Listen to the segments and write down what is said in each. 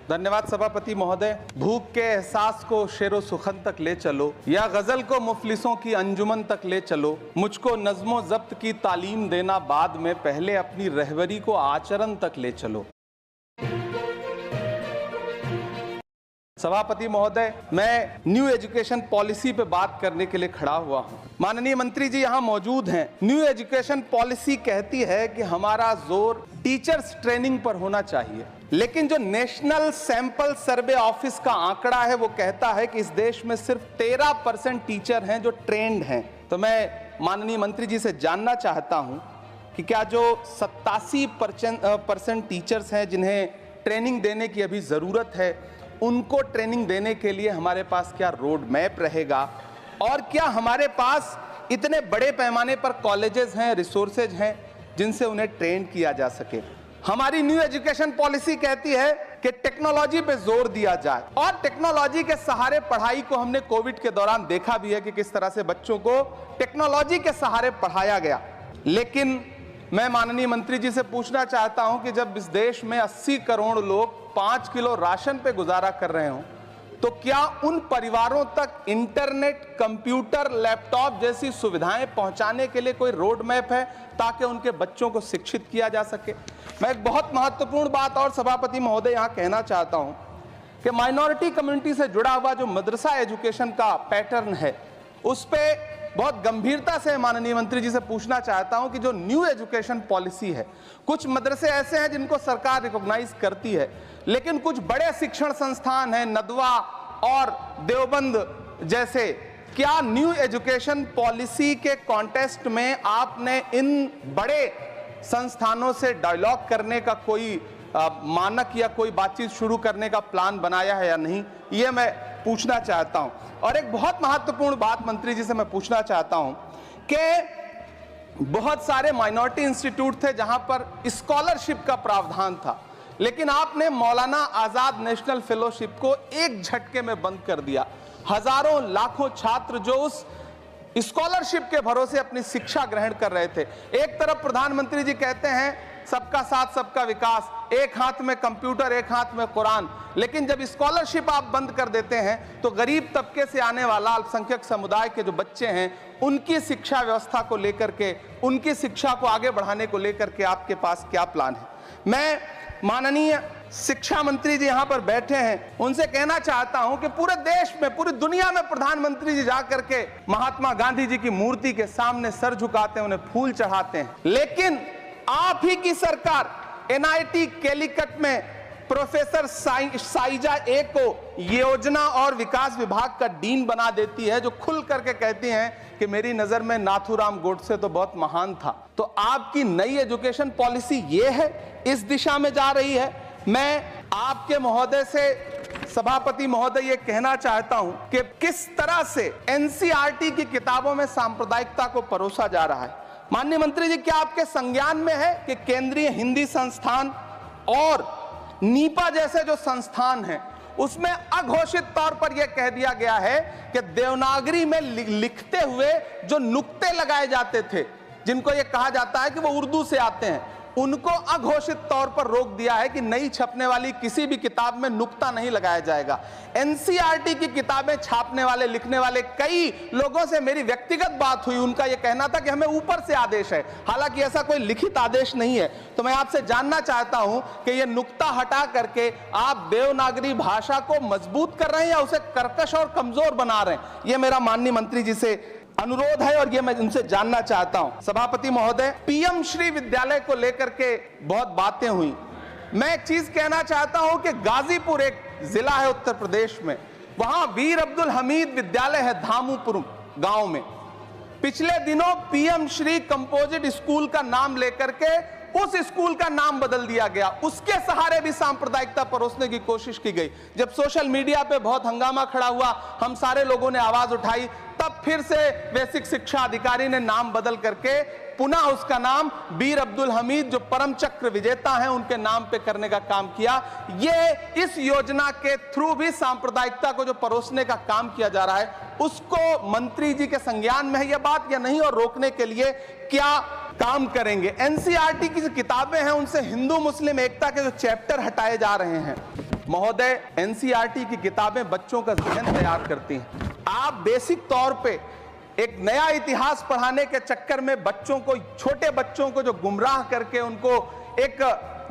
धन्यवाद सभापति महोदय। भूख के एहसास को शेरो सुखन तक ले चलो या गजल को मुफलिसों की अंजुमन तक ले चलो, मुझको नज़्मो ज़ब्त की तालीम देना बाद में, पहले अपनी रहबरी को आचरण तक ले चलो। सभापति महोदय, मैं न्यू एजुकेशन पॉलिसी पे बात करने के लिए खड़ा हुआ हूं। माननीय मंत्री जी यहाँ मौजूद हैं। न्यू एजुकेशन पॉलिसी कहती है कि हमारा जोर टीचर्स ट्रेनिंग पर होना चाहिए, लेकिन जो नेशनल सैंपल सर्वे ऑफिस का आंकड़ा है वो कहता है कि इस देश में सिर्फ 13% टीचर हैं जो ट्रेंड हैं। तो मैं माननीय मंत्री जी से जानना चाहता हूं कि क्या जो 87% टीचर्स हैं जिन्हें ट्रेनिंग देने की अभी ज़रूरत है, उनको ट्रेनिंग देने के लिए हमारे पास क्या रोड मैप रहेगा, और क्या हमारे पास इतने बड़े पैमाने पर कॉलेजेस हैं, रिसोर्सेज हैं जिनसे उन्हें ट्रेन किया जा सके। हमारी न्यू एजुकेशन पॉलिसी कहती है कि टेक्नोलॉजी पे जोर दिया जाए, और टेक्नोलॉजी के सहारे पढ़ाई को हमने कोविड के दौरान देखा भी है कि किस तरह से बच्चों को टेक्नोलॉजी के सहारे पढ़ाया गया। लेकिन मैं माननीय मंत्री जी से पूछना चाहता हूं कि जब इस देश में 80 करोड़ लोग 5 किलो राशन पे गुजारा कर रहे हों, तो क्या उन परिवारों तक इंटरनेट, कंप्यूटर, लैपटॉप जैसी सुविधाएं पहुंचाने के लिए कोई रोड मैप है ताकि उनके बच्चों को शिक्षित किया जा सके? मैं एक बहुत महत्वपूर्ण बात और सभापति महोदय यहां कहना चाहता हूं कि माइनॉरिटी कम्युनिटी से जुड़ा हुआ जो मदरसा एजुकेशन का पैटर्न है, उस पे बहुत गंभीरता से माननीय मंत्री जी से पूछना चाहता हूं कि जो न्यू एजुकेशन पॉलिसी है, कुछ मदरसे ऐसे हैं जिनको सरकार रिकॉग्नाइज करती है, लेकिन कुछ बड़े शिक्षण संस्थान हैं, नदवा और देवबंद जैसे, क्या न्यू एजुकेशन पॉलिसी के कॉन्टेस्ट में आपने इन बड़े संस्थानों से डायलॉग करने का कोई मानक या कोई बातचीत शुरू करने का प्लान बनाया है या नहीं, ये मैं पूछना चाहता हूं। और एक बहुत महत्वपूर्ण बात मंत्री जी से मैं पूछना चाहता हूं कि बहुत सारे माइनॉरिटी इंस्टीट्यूट थे जहां पर स्कॉलरशिप का प्रावधान था, लेकिन आपने मौलाना आजाद नेशनल फेलोशिप को एक झटके में बंद कर दिया। हजारों लाखों छात्र जो उस स्कॉलरशिप के भरोसे अपनी शिक्षा ग्रहण कर रहे थे। एक तरफ प्रधानमंत्री जी कहते हैं सबका साथ सबका विकास, एक हाथ में कंप्यूटर एक हाथ में कुरान, लेकिन जब स्कॉलरशिप आप बंद कर देते हैं तो गरीब तबके से आने वाला अल्पसंख्यक समुदाय के जो बच्चे हैं, उनकी शिक्षा व्यवस्था को लेकर के, उनकी शिक्षा को आगे बढ़ाने को लेकर के आपके पास क्या प्लान है? मैं माननीय शिक्षा मंत्री जी यहाँ पर बैठे हैं, उनसे कहना चाहता हूं कि पूरे देश में, पूरी दुनिया में प्रधानमंत्री जी जाकर के महात्मा गांधी जी की मूर्ति के सामने सर झुकाते हैं, उन्हें फूल चढ़ाते हैं, लेकिन आप ही की सरकार NIT कैलीकट में प्रोफेसर साइजा ए को योजना और विकास विभाग का डीन बना देती है, जो खुल करके कहती हैं कि मेरी नजर में नाथूराम गोडसे तो बहुत महान था। तो आपकी नई एजुकेशन पॉलिसी ये है, इस दिशा में जा रही है। मैं आपके महोदय से, सभापति महोदय, ये कहना चाहता हूं कि किस तरह से NCERT की किताबों में सांप्रदायिकता को परोसा जा रहा है। माननीय मंत्री जी, क्या आपके संज्ञान में है कि केंद्रीय हिंदी संस्थान और नीपा जैसे जो संस्थान हैं, उसमें अघोषित तौर पर यह कह दिया गया है कि देवनागरी में लिखते हुए जो नुक्ते लगाए जाते थे, जिनको यह कहा जाता है कि वो उर्दू से आते हैं, उनको अघोषित तौर पर रोक दिया है कि नई छपने वाली किसी भी किताब में नुक्ता नहीं लगाया जाएगा। NCERT की किताबें छापने वाले, लिखने वाले कई लोगों से मेरी व्यक्तिगत बात हुई, उनका यह कहना था कि हमें ऊपर से आदेश है, हालांकि ऐसा कोई लिखित आदेश नहीं है। तो मैं आपसे जानना चाहता हूं कि यह नुक्ता हटा करके आप देवनागरी भाषा को मजबूत कर रहे हैं या उसे कर्कश और कमजोर बना रहे हैं? यह मेरा माननीय मंत्री जी से अनुरोध है और ये मैं उनसे जानना चाहता हूं। सभापति महोदय, PM श्री विद्यालय को लेकर के बहुत बातें हुई। मैं एक चीज कहना चाहता हूं कि गाजीपुर एक जिला है उत्तर प्रदेश में, वहां वीर अब्दुल हमीद विद्यालय है धामूपुर गांव में। पिछले दिनों PM श्री कंपोजिट स्कूल का नाम लेकर के उस स्कूल का नाम बदल दिया गया, उसके सहारे भी सांप्रदायिकता परोसने की कोशिश की गई। जब सोशल मीडिया पे बहुत हंगामा खड़ा हुआ, हम सारे लोगों ने आवाज उठाई, तब फिर से बेसिक शिक्षा अधिकारी ने नाम बदल करके पुनः उसका नाम वीर अब्दुल हमीद, जो परम चक्र विजेता हैं, उनके नाम पे करने का काम किया। ये इस योजना के थ्रू भी सांप्रदायिकता को जो परोसने का काम किया जा रहा है, उसको मंत्री जी के संज्ञान में है यह बात या नहीं, और रोकने के लिए क्या काम करेंगे? NCERT की जो किताबें हैं, उनसे हिंदू मुस्लिम एकता के जो चैप्टर हटाए जा रहे हैं, महोदय, एनसीईआरटी की किताबें बच्चों का ज़हन तैयार करती हैं। आप बेसिक तौर पे एक नया इतिहास पढ़ाने के चक्कर में बच्चों को, छोटे बच्चों को जो गुमराह करके उनको एक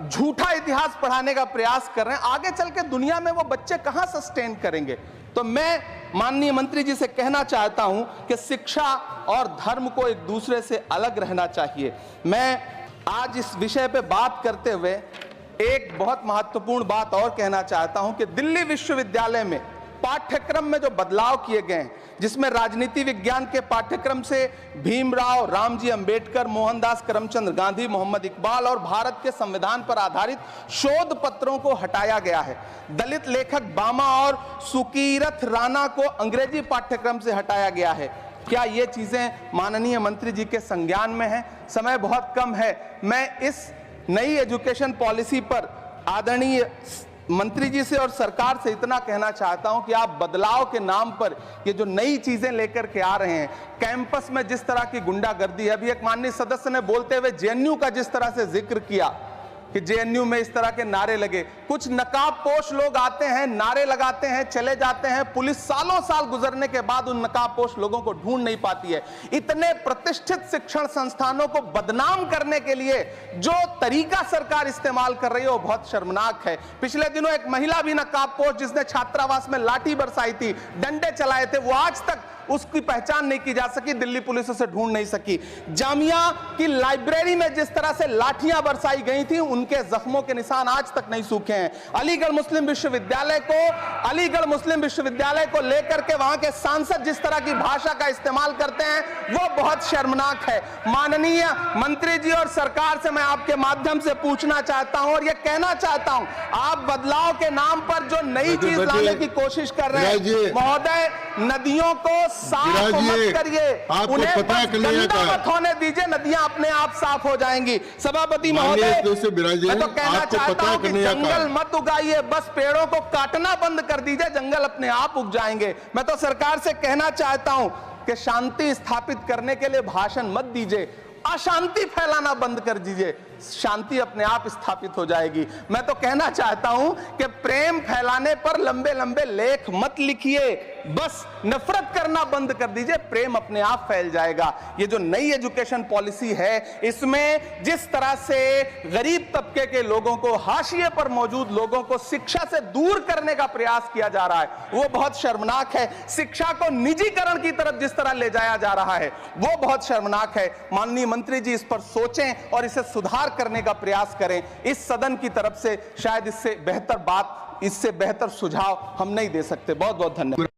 झूठा इतिहास पढ़ाने का प्रयास कर रहे हैं, आगे चल के दुनिया में वो बच्चे कहां सस्टेन करेंगे। तो मैं माननीय मंत्री जी से कहना चाहता हूं कि शिक्षा और धर्म को एक दूसरे से अलग रहना चाहिए। मैं आज इस विषय पे बात करते हुए एक बहुत महत्वपूर्ण बात और कहना चाहता हूं कि दिल्ली विश्वविद्यालय में पाठ्यक्रम में जो बदलाव किए गए हैं, जिसमें राजनीति विज्ञान के पाठ्यक्रम से भीमराव, रामजी अंबेडकर, मोहनदास करमचंद गांधी, मोहम्मद इकबाल और भारत के संविधान पर आधारित शोध पत्रों को हटाया गया है। दलित लेखक बामा और सुकीरथ राणा को अंग्रेजी पाठ्यक्रम से हटाया गया है। क्या ये चीजें माननीय मंत्री जी के संज्ञान में है? समय बहुत कम है। मैं इस नई एजुकेशन पॉलिसी पर आदरणीय मंत्री जी से और सरकार से इतना कहना चाहता हूं कि आप बदलाव के नाम पर ये जो नई चीजें लेकर के आ रहे हैं, कैंपस में जिस तरह की गुंडागर्दी है, अभी एक माननीय सदस्य ने बोलते हुए जेएनयू का जिस तरह से जिक्र किया कि जेएनयू में इस तरह के नारे लगे, कुछ नकाबपोश लोग आते हैं, नारे लगाते हैं, चले जाते हैं, पुलिस सालों साल गुजरने के बाद उन नकाबपोश लोगों को ढूंढ नहीं पाती है। इतने प्रतिष्ठित शिक्षण संस्थानों को बदनाम करने के लिए जो तरीका सरकार इस्तेमाल कर रही है वो बहुत शर्मनाक है। पिछले दिनों एक महिला भी नकाबपोश जिसने छात्रावास में लाठी बरसाई थी, डंडे चलाए थे, वो आज तक उसकी पहचान नहीं की जा सकी, दिल्ली पुलिस उसे ढूंढ नहीं सकी। जामिया की लाइब्रेरी में जिस तरह से लाठियां बरसाई गई थी, उनके जख्मों के निशान आज तक नहीं सूखे हैं। अलीगढ़ मुस्लिम विश्वविद्यालय को लेकर के वहां के सांसद जिस तरह की भाषा का इस्तेमाल करते हैं वो बहुत शर्मनाक है। माननीय मंत्री जी और सरकार से मैं आपके माध्यम से पूछना चाहता हूं और यह कहना चाहता हूं, आप बदलाव के नाम पर जो नई चीज लाने की कोशिश कर रहे हैं, महोदय, नदियों को साफ मत करिए, उन्हें गंदा मत होने दीजिए, नदियां अपने आप साफ हो जाएंगी। सभापति महोदय, मैं तो कहना चाहता हूं कि जंगल मत उगाइए, बस पेड़ों को काटना बंद कर दीजिए, जंगल अपने आप उग जाएंगे। मैं तो सरकार से कहना चाहता हूं कि शांति स्थापित करने के लिए भाषण मत दीजिए, अशांति फैलाना बंद कर दीजिए, शांति अपने आप स्थापित हो जाएगी। मैं तो कहना चाहता हूं कि प्रेम फैलाने पर लंबे लंबे लेख मत लिखिए, बस नफरत करना बंद कर दीजिए, प्रेम अपने आप फैल जाएगा। ये जो नई एजुकेशन पॉलिसी है, इसमें जिस तरह से गरीब तबके के लोगों को, हाशिए पर मौजूद लोगों को शिक्षा से दूर करने का प्रयास किया जा रहा है, वो बहुत शर्मनाक है। शिक्षा को निजीकरण की तरफ जिस तरह ले जाया जा रहा है वो बहुत शर्मनाक है। माननीय मंत्री जी इस पर सोचें और इसे सुधार करने का प्रयास करें। इस सदन की तरफ से शायद इससे बेहतर बात, इससे बेहतर सुझाव हम नहीं दे सकते। बहुत बहुत धन्यवाद।